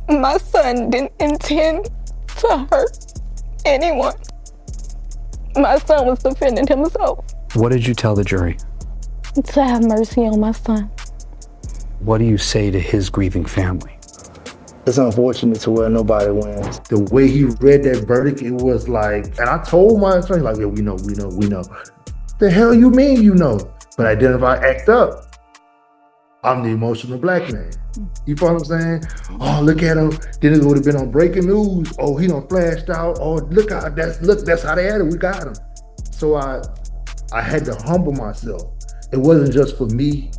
My son didn't intend to hurt anyone. My son was defending himself. What did you tell the jury? To have mercy on my son. What do you say to his grieving family? It's unfortunate to where nobody wins. The way he read that verdict, it was like, and I told my attorney, like, yeah, we know. The hell you mean you know? But then if I act up, I'm the emotional black man. You follow what I'm saying? Oh, look at him. Then it would have been on breaking news. Oh, he done flashed out. Oh, look how that's how they had it. We got him. So I had to humble myself. It wasn't just for me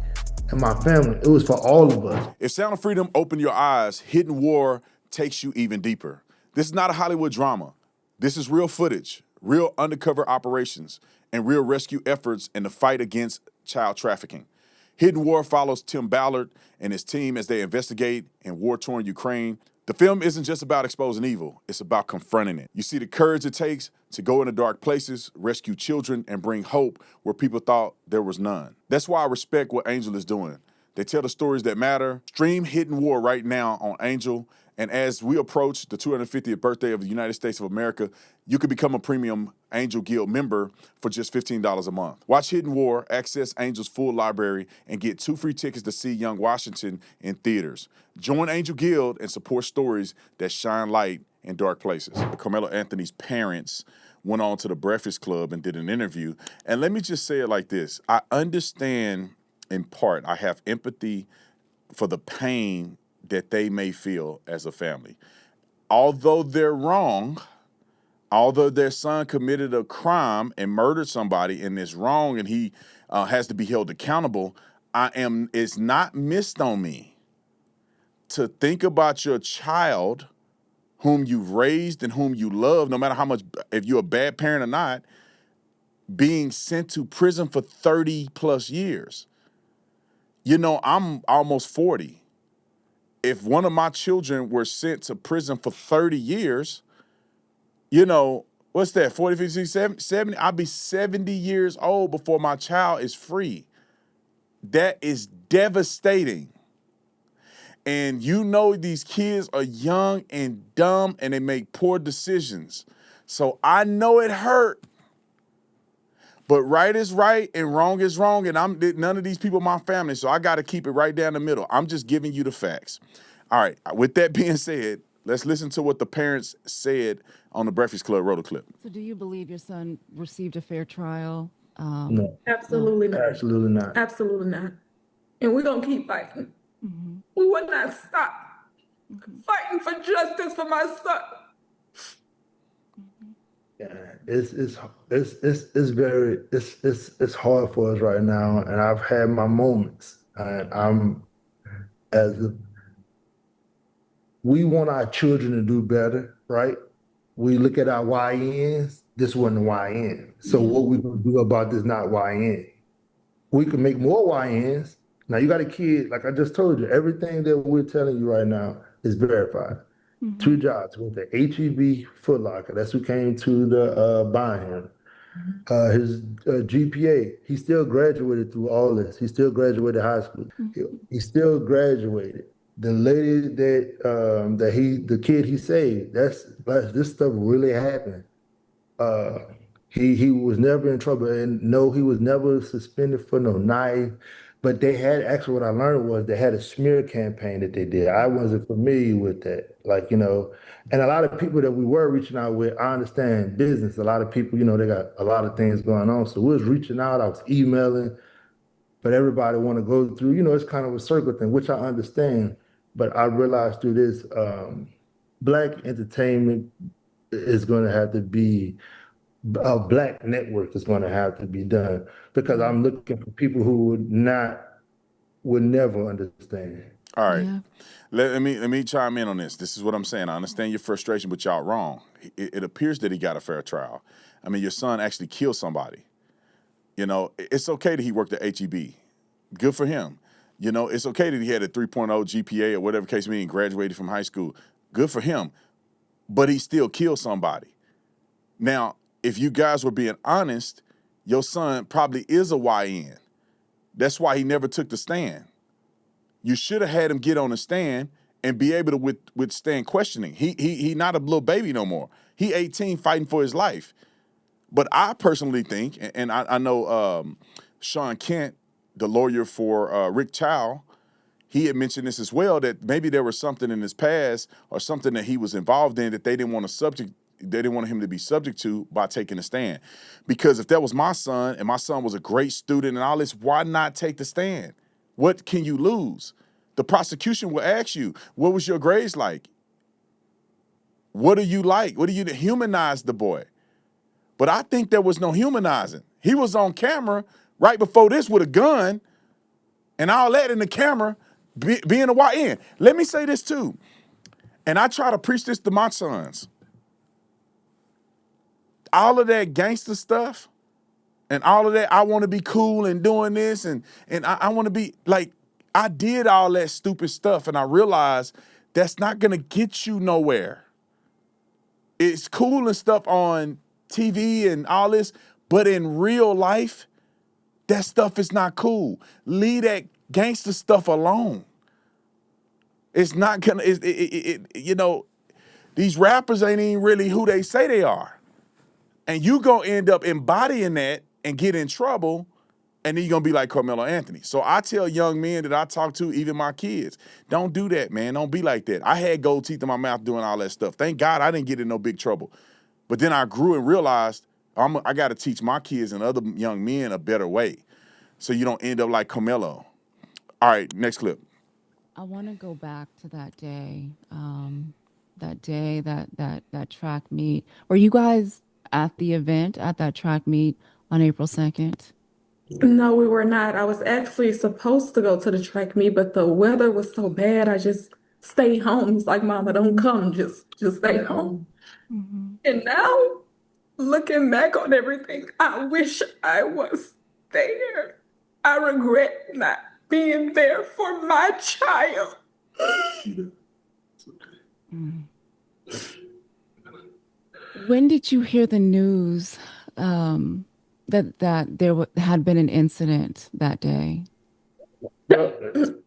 and my family. It was for all of us. If Sound of Freedom opened your eyes, Hidden War takes you even deeper. This is not a Hollywood drama. This is real footage, real undercover operations, and real rescue efforts in the fight against child trafficking. Hidden War follows Tim Ballard and his team as they investigate in war-torn Ukraine. The film isn't just about exposing evil, it's about confronting it. You see the courage it takes to go into dark places, rescue children, and bring hope where people thought there was none. That's why I respect what Angel is doing. They tell the stories that matter. Stream Hidden War right now on Angel. And as we approach the 250th birthday of the United States of America, you can become a premium Angel Guild member for just $15 a month. Watch Hidden War, access Angel's full library, and get 2 free tickets to see Young Washington in theaters. Join Angel Guild and support stories that shine light in dark places. Karmelo Anthony's parents went on to the Breakfast Club and did an interview. And let me just say it like this. I understand, in part, I have empathy for the pain that they may feel as a family. Although they're wrong, although their son committed a crime and murdered somebody and is wrong and he has to be held accountable, it's not missed on me to think about your child whom you've raised and whom you love, no matter how much, if you're a bad parent or not, being sent to prison for 30 plus years. You know, I'm almost 40. If one of my children were sent to prison for 30 years, you know, what's that, 40, 50, 60, 70? I'll be 70 years old before my child is free. That is devastating. And you know these kids are young and dumb and they make poor decisions. So I know it hurt. But right is right and wrong is wrong, and none of these people are my family, so I got to keep it right down the middle. I'm just giving you the facts. All right, with that being said, let's listen to what the parents said on the Breakfast Club roto clip. So do you believe your son received a fair trial? No. Absolutely not. Absolutely not. Absolutely not. And we're going to keep fighting. We will not stop fighting for justice for my son. Yeah, it's hard for us right now, and I've had my moments. And we want our children to do better, right? We look at our YNs. This wasn't a YN. So what we gonna do about this not YN? We can make more YNs. Now you got a kid, like I just told you, everything that we're telling you right now is verified. 2 jobs with the HEB Foot Locker. That's who came to the buying him. His GPA, he still graduated through all this. He still graduated high school. He still graduated. The lady the kid he saved, this stuff really happened. He was never in trouble, and no, he was never suspended for no knife. But they had, actually what I learned was they had a smear campaign that they did. I wasn't familiar with that. Like, you know, and a lot of people that we were reaching out with, I understand business. A lot of people, you know, they got a lot of things going on. So we was reaching out, I was emailing, but everybody want to go through, you know, it's kind of a circle thing, which I understand. But I realized through this, Black entertainment is going to have to be, a Black network is going to have to be done, because I'm looking for people who would never understand. All right. Yeah. Let me chime in on this. This is what I'm saying. I understand your frustration, but y'all wrong. It appears that he got a fair trial. I mean, your son actually killed somebody. You know, it's okay that he worked at HEB. Good for him. You know, it's okay that he had a 3.0 GPA or whatever case may be and graduated from high school. Good for him. But he still killed somebody. Now, if you guys were being honest, your son probably is a YN. That's why he never took the stand. You should have had him get on the stand and be able to withstand questioning. He not a little baby no more. He 18 fighting for his life. But I personally think, and I know Sean Kent, the lawyer for Rick Chow, he had mentioned this as well, that maybe there was something in his past or something that he was involved in that they didn't want him to be subject to by taking a stand. Because if that was my son and my son was a great student and all this, why not take the stand? What can you lose? The prosecution will ask you, what was your grades like? What are you like? What do you humanize the boy? But I think there was no humanizing. He was on camera right before this with a gun and all that in the camera being a YN. Let me say this too, and I try to preach this to my sons. All of that gangster stuff and all of that, I want to be cool and doing this and I want to be like, I did all that stupid stuff and I realized that's not going to get you nowhere. It's cool and stuff on TV and all this, but in real life, that stuff is not cool. Leave that gangster stuff alone. It's not gonna, you know, these rappers ain't even really who they say they are. And you gonna end up embodying that and get in trouble, and then you're gonna be like Karmelo Anthony. So I tell young men that I talk to, even my kids, don't do that, man. Don't be like that. I had gold teeth in my mouth doing all that stuff. Thank God I didn't get in no big trouble. But then I grew and realized I got to teach my kids and other young men a better way so you don't end up like Karmelo. All right, next clip. I want to go back to that day, that track meet. Were you guys at the event, at that track meet on April 2nd? No, we were not. I was actually supposed to go to the track meet, but the weather was so bad, I just stayed home. He's like, Mama, don't come, just stay home. And now, looking back on everything, I wish I was there. I regret not being there for my child. When did you hear the news that there had been an incident that day?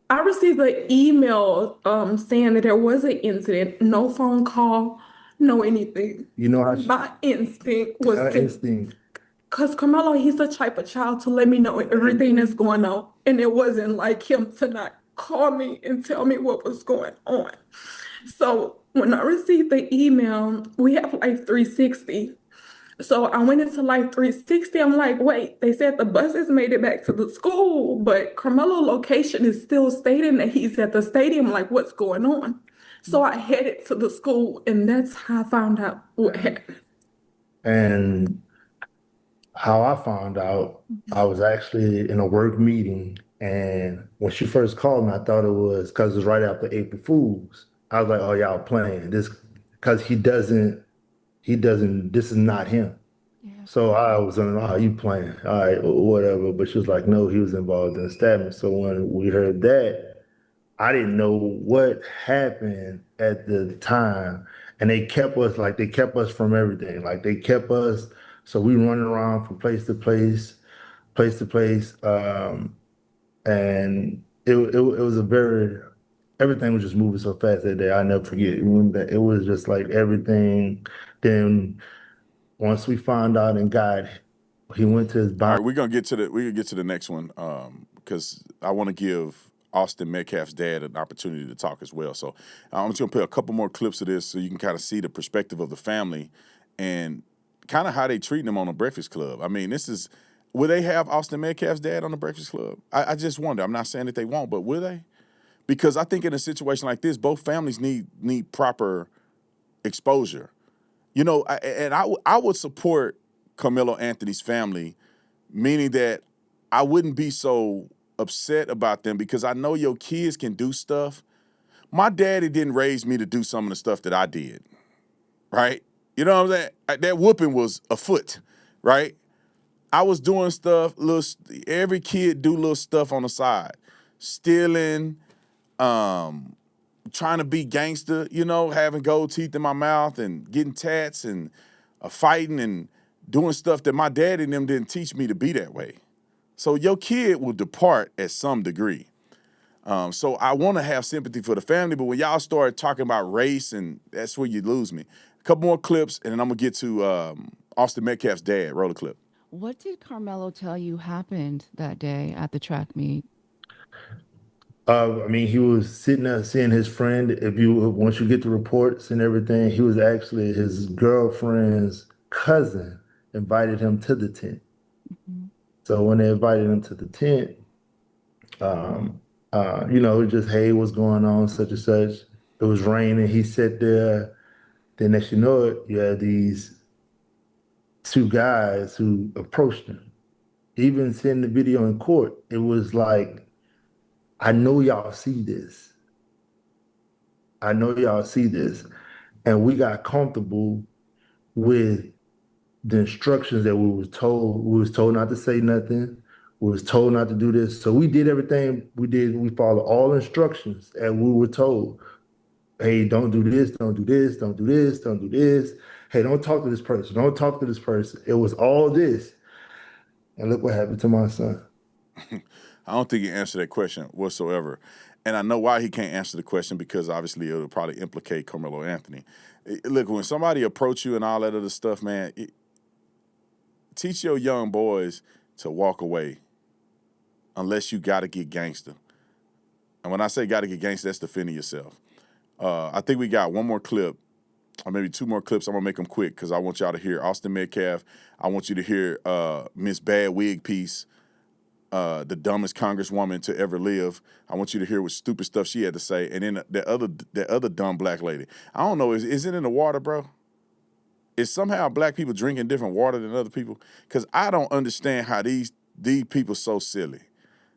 I received an email saying that there was an incident, no phone call, no anything. You know how My instinct was her to, instinct. because Karmelo, he's the type of child to let me know everything that's going on. And it wasn't like him to not call me and tell me what was going on. So when I received the email, we have Life 360. So I went into Life 360. I'm like, wait, they said the buses made it back to the school, but Karmelo location is still stating that he's at the stadium. Like, what's going on? So I headed to the school, and that's how I found out what happened. And how I found out, I was actually in a work meeting, and when she first called me, I thought it was because it was right after April Fools. I was like, oh, y'all playing this because he doesn't, this is not him. So I was like, oh, you playing? All right, whatever. But she was like, no, he was involved in the stabbing. So when we heard that, I didn't know what happened at the time. And they kept us from everything. Like they kept us, so we running around from place to place, place to place. And it was everything was just moving so fast that day. I never forget. It was just like everything. Then once we found out and he went to his All body. right, we're gonna get to the next one because I want to give Austin Metcalf's dad an opportunity to talk as well. So I'm just gonna play a couple more clips of this so you can kind of see the perspective of the family and kind of how they treating him on the Breakfast Club. I mean, will they have Austin Metcalf's dad on the Breakfast Club? I just wonder. I'm not saying that they won't, but will they? Because I think in a situation like this, both families need proper exposure. You know, I would support Karmelo Anthony's family, meaning that I wouldn't be so upset about them because I know your kids can do stuff. My daddy didn't raise me to do some of the stuff that I did, right? You know what I'm saying? That whooping was afoot, right? I was doing stuff, every kid do little stuff on the side. Stealing, trying to be gangster, you know, having gold teeth in my mouth and getting tats and fighting and doing stuff that my daddy and them didn't teach me to be that way. So your kid will depart at some degree. So I want to have sympathy for the family, but when y'all start talking about race, and that's where you lose me. A couple more clips, and then I'm gonna get to Austin Metcalf's dad. Roll a clip. What did Karmelo tell you happened that day at the track meet? I mean, he was sitting there seeing his friend. Once you get the reports and everything, he was actually his girlfriend's cousin invited him to the tent. Mm-hmm. So when they invited him to the tent, it was just, hey, what's going on, such and such. It was raining. He sat there. Then next you know it, you had these two guys who approached him. Even seeing the video in court, it was like, I know y'all see this. I know y'all see this. And we got comfortable with the instructions that we was told. We was told not to say nothing. We was told not to do this. So we did everything we did. We followed all instructions and we were told, hey, don't do this, don't do this, don't do this, don't do this. Hey, don't talk to this person. Don't talk to this person. It was all this. And look what happened to my son. I don't think he answered that question whatsoever. And I know why he can't answer the question, because obviously it'll probably implicate Karmelo Anthony. Look, when somebody approach you and all that other stuff, man, teach your young boys to walk away unless you got to get gangster. And when I say got to get gangster, that's defending yourself. I think we got one more clip, or maybe two more clips. I'm going to make them quick because I want y'all to hear Austin Metcalf. I want you to hear Miss Bad Wig Piece, the dumbest congresswoman to ever live. I want you to hear what stupid stuff she had to say. And then the other dumb black lady. I don't know, is it in the water, bro? Is somehow black people drinking different water than other people? Because I don't understand how these people so silly.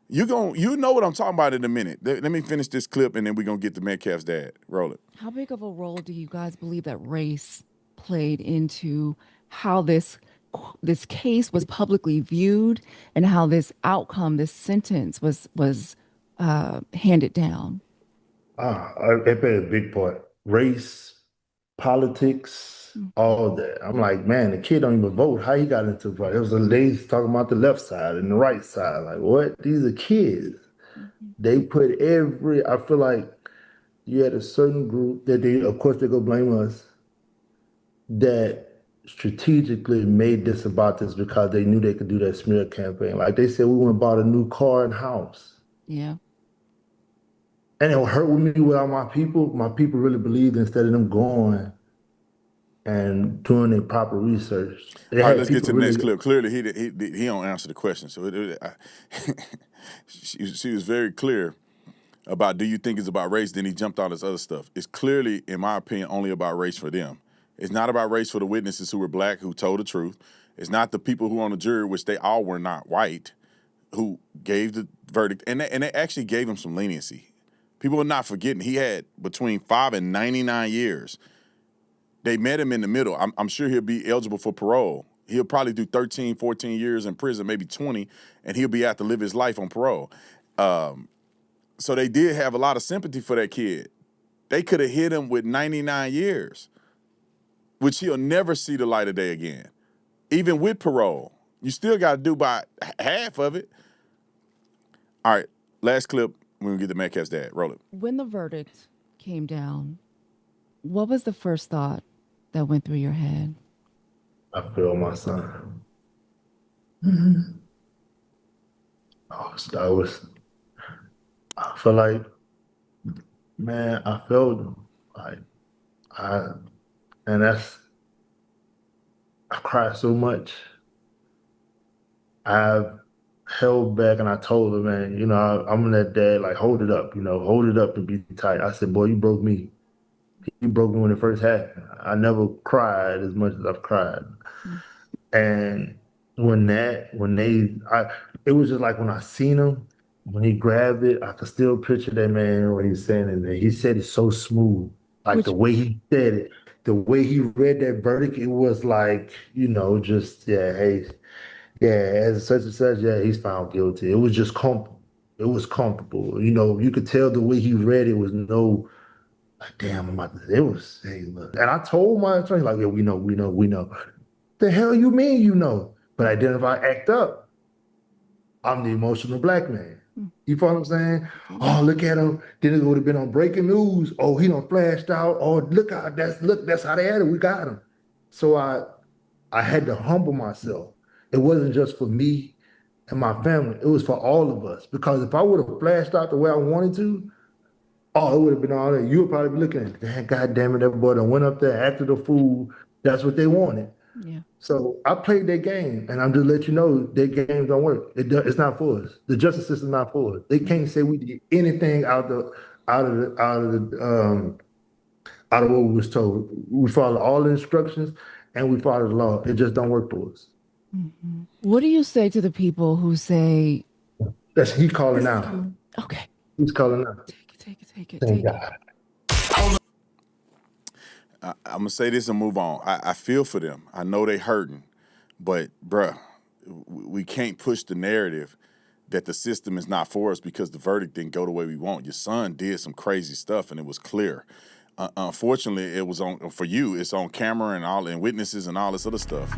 You know what I'm talking about in a minute. Let me finish this clip, and then we're going to get to Metcalf's dad. Roll it. How big of a role do you guys believe that race played into how this case was publicly viewed and how this outcome, this sentence was handed down? It played a big part. Race, politics, all that. I'm like, man, the kid don't even vote. How he got into the fight? It was a ladies talking about the left side and the right side. Like, what? These are kids. They put I feel like you had a certain group that of course, they go blame us, that strategically made this about this because they knew they could do that smear campaign. Like they said, we went and bought a new car and house. Yeah. And it hurt with me without my people. My people really believed instead of them going and doing their proper research. All right, let's get to the next clip. Clearly, he don't answer the question. So she was very clear about, do you think it's about race? Then he jumped on this other stuff. It's clearly, in my opinion, only about race for them. It's not about race for the witnesses who were black, who told the truth. It's not the people who on the jury, which they all were not white, who gave the verdict. And they actually gave him some leniency. People are not forgetting he had between 5 and 99 years. They met him in the middle. I'm sure he'll be eligible for parole. He'll probably do 13, 14 years in prison, maybe 20, and he'll be out to live his life on parole. So they did have a lot of sympathy for that kid. They could have hit him with 99 years, which he'll never see the light of day again. Even with parole, you still got to do about half of it. All right, last clip. When we get to Metcalf's dad. Roll it. When the verdict came down, what was the first thought that went through your head? I feel my son. I feel like, man, I felt him. I cried so much. I've held back and I told her, man, I'm that dad, like, hold it up and be tight. I said, boy, you broke me. You broke me when it first happened. I never cried as much as I've cried. And it was just like when I seen him, when he grabbed it, I could still picture that man when he was saying it. He said it so smooth. Like the way he said it, the way he read that verdict, it was like, just, yeah, hey, yeah, as such and such, yeah, he's found guilty. It was just comfortable. It was comfortable. You could tell the way he read it was no, like, damn, it was, hey, look. And I told my attorney, like, yeah, we know. The hell you mean you know? But then if I act up, I'm the emotional black man. You follow what I'm saying? Oh, look at him. Then it would have been on breaking news. Oh, he done flashed out. Oh, that's how they had it. We got him. So I had to humble myself. It wasn't just for me and my family. It was for all of us. Because if I would have flashed out the way I wanted to, oh, it would have been all that. You would probably be looking at that. God damn it, that boy done went up there, acted a fool. That's what they wanted. Yeah. So I played their game, and I'm just let you know their game don't work. It's not for us. The justice system not for us. They can't say we did anything out of what we was told. We follow all the instructions and we follow the law. It just don't work for us. What do you say to the people who say, He's calling out. okay, He's calling out. take it. Thank God. I'm gonna say this and move on. I feel for them. I know they hurting, but bruh, we can't push the narrative that the system is not for us because the verdict didn't go the way we want. Your son did some crazy stuff, and it was clear. Unfortunately, it was on for you. It's on camera and witnesses and all this other stuff.